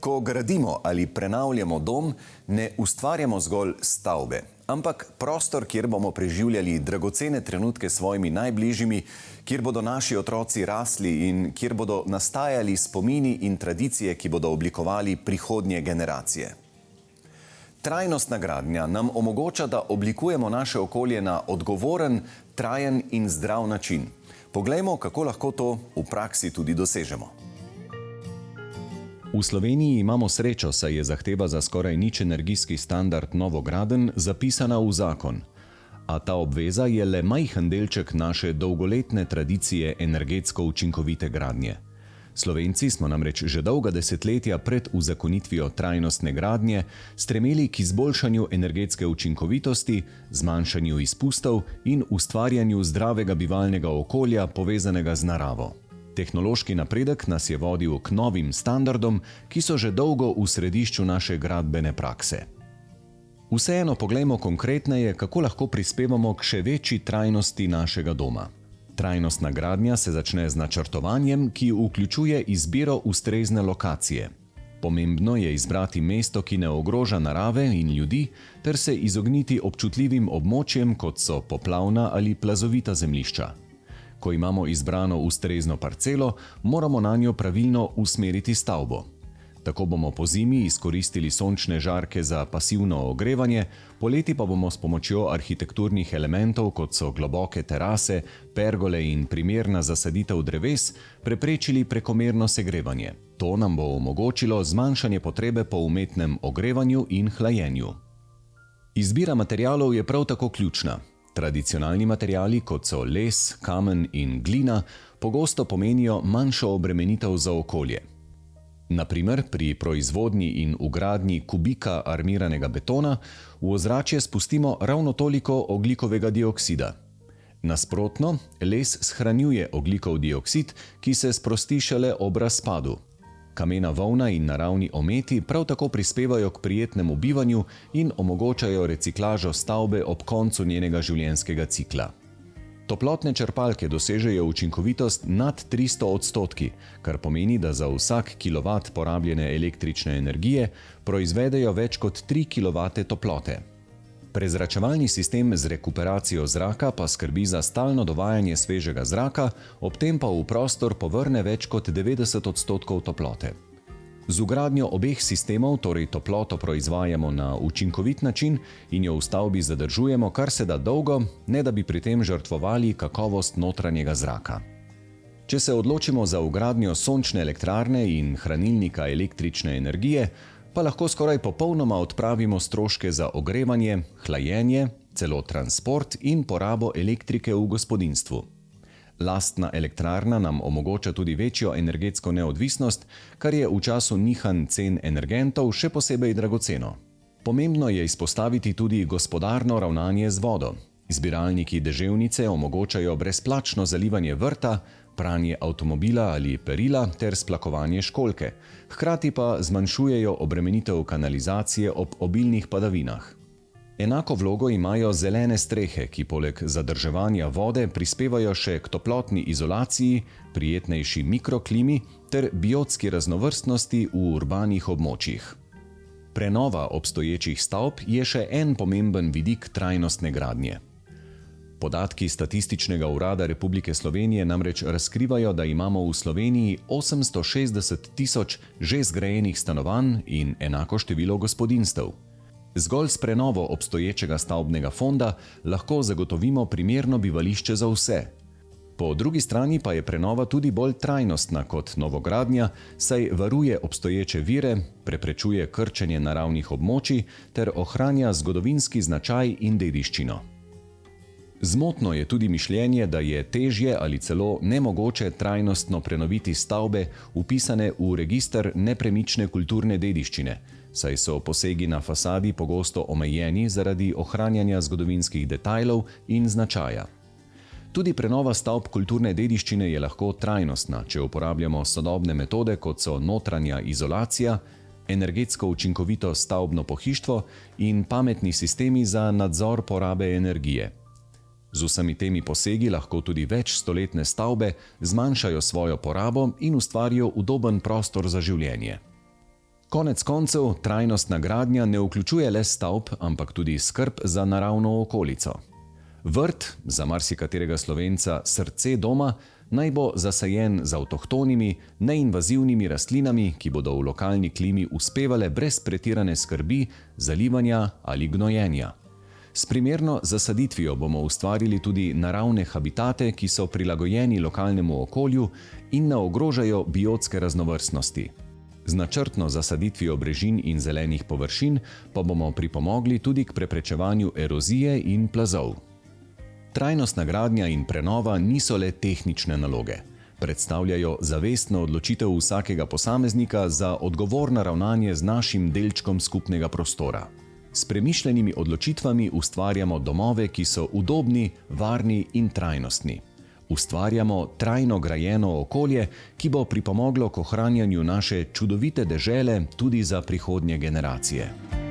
Ko gradimo ali prenavljamo dom, ne ustvarjamo zgolj stavbe, ampak prostor, kjer bomo preživljali dragocene trenutke s svojimi najbližjimi, kjer bodo naši otroci rasli in kjer bodo nastajali spomini in tradicije, ki bodo oblikovali prihodnje generacije. Trajnostna gradnja nam omogoča, da oblikujemo naše okolje na odgovoren, trajen in zdrav način. Poglejmo, kako lahko to v praksi tudi dosežemo. V Sloveniji imamo srečo, saj je zahteva za skoraj nič energijski standard novogradenj zapisana v zakon. A ta obveza je le majhen delček naše dolgoletne tradicije energetsko učinkovite gradnje. Slovenci smo namreč že dolga desetletja pred uzakonitvijo trajnostne gradnje stremeli k izboljšanju energetske učinkovitosti, zmanjšanju izpustov in ustvarjanju zdravega bivalnega okolja povezanega z naravo. Tehnološki napredek nas je vodil k novim standardom, ki so že dolgo v središču naše gradbene prakse. Vseeno poglejmo konkretneje, kako lahko prispevamo k še večji trajnosti našega doma. Trajnostna gradnja se začne z načrtovanjem, ki vključuje izbiro ustrezne lokacije. Pomembno je izbrati mesto, ki ne ogroža narave in ljudi, ter se izogniti občutljivim območjem, kot so poplavna ali plazovita zemljišča. Ko imamo izbrano ustrezno parcelo, moramo nanjo pravilno usmeriti stavbo. Tako bomo pozimi izkoristili sončne žarke za pasivno ogrevanje, poleti pa bomo s pomočjo arhitekturnih elementov, kot so globoke terase, pergole in primerna zasaditev dreves, preprečili prekomerno segrevanje. To nam bo omogočilo zmanjšanje potrebe po umetnem ogrevanju in hlajenju. Izbira materialov je prav tako ključna. Tradicionalni materiali, kot so les, kamen in glina, pogosto pomenijo manjšo obremenitev za okolje. Na primer, pri proizvodnji in vgradnji kubika armiranega betona v ozračje spustimo ravno toliko ogljikovega dioksida. Nasprotno, les shranjuje ogljikov dioksid, ki se sprosti šele ob razpadu. Kamena volna in naravni ometi prav tako prispevajo k prijetnemu bivanju in omogočajo reciklažo stavbe ob koncu njenega življenjskega cikla. Toplotne črpalke dosežejo učinkovitost nad 300%, kar pomeni, da za vsak kilovat porabljene električne energije proizvedejo več kot 3 kW toplote. Prezračevalni sistem z rekuperacijo zraka pa skrbi za stalno dovajanje svežega zraka, ob tem pa v prostor povrne več kot 90% toplote. Z vgradnjo obeh sistemov torej toploto proizvajamo na učinkovit način in jo v stavbi zadržujemo kar se da dolgo, ne da bi pri tem žrtvovali kakovost notranjega zraka. Če se odločimo za vgradnjo sončne elektrarne in hranilnika električne energije, pa lahko skoraj popolnoma odpravimo stroške za ogrevanje, hlajenje, celo transport in porabo elektrike v gospodinjstvu. Lastna elektrarna nam omogoča tudi večjo energetsko neodvisnost, kar je v času nihanj cen energentov še posebej dragoceno. Pomembno je izpostaviti tudi gospodarno ravnanje z vodo. Zbiralniki deževnice omogočajo brezplačno zalivanje vrta, pranje avtomobila ali perila ter splakovanje školjke, hkrati pa zmanjšujejo obremenitev kanalizacije ob obilnih padavinah. Enako vlogo imajo zelene strehe, ki poleg zadrževanja vode prispevajo še k toplotni izolaciji, prijetnejši mikroklimi ter biotski raznovrstnosti v urbanih območjih. Prenova obstoječih stavb je še en pomemben vidik trajnostne gradnje. Podatki Statističnega urada Republike Slovenije namreč razkrivajo, da imamo v Sloveniji 860 tisoč že zgrajenih stanovanj in enako število gospodinjstev. Zgolj s prenovo obstoječega stavbnega fonda lahko zagotovimo primerno bivališče za vse. Po drugi strani pa je prenova tudi bolj trajnostna kot novogradnja, saj varuje obstoječe vire, preprečuje krčenje naravnih območij ter ohranja zgodovinski značaj in dediščino. Zmotno je tudi mišljenje, da je težje ali celo nemogoče trajnostno prenoviti stavbe, vpisane v register nepremične kulturne dediščine, saj so posegi na fasadi pogosto omejeni zaradi ohranjanja zgodovinskih detajlov in značaja. Tudi prenova stavb kulturne dediščine je lahko trajnostna, če uporabljamo sodobne metode, kot so notranja izolacija, energetsko učinkovito stavbno pohištvo in pametni sistemi za nadzor porabe energije. Z vsemi temi posegi lahko tudi večstoletne stavbe zmanjšajo svojo porabo in ustvarijo udoben prostor za življenje. Konec koncev, trajnostna gradnja ne vključuje le stavb, ampak tudi skrb za naravno okolico. Vrt, za marsikaterega Slovenca srce doma, naj bo zasajen z avtohtonimi, neinvazivnimi rastlinami, ki bodo v lokalni klimi uspevale brez pretirane skrbi, zalivanja ali gnojenja. S primerno zasaditvijo bomo ustvarili tudi naravne habitate, ki so prilagojeni lokalnemu okolju in ne ogrožajo biotske raznovrstnosti. Z načrtno zasaditvijo brežin in zelenih površin pa bomo pripomogli tudi k preprečevanju erozije in plazov. Trajnostna gradnja in prenova niso le tehnične naloge. Predstavljajo zavestno odločitev vsakega posameznika za odgovorno ravnanje z našim delčkom skupnega prostora. S premišljenimi odločitvami ustvarjamo domove, ki so udobni, varni in trajnostni. Ustvarjamo trajno grajeno okolje, ki bo pripomoglo k ohranjanju naše čudovite dežele tudi za prihodnje generacije.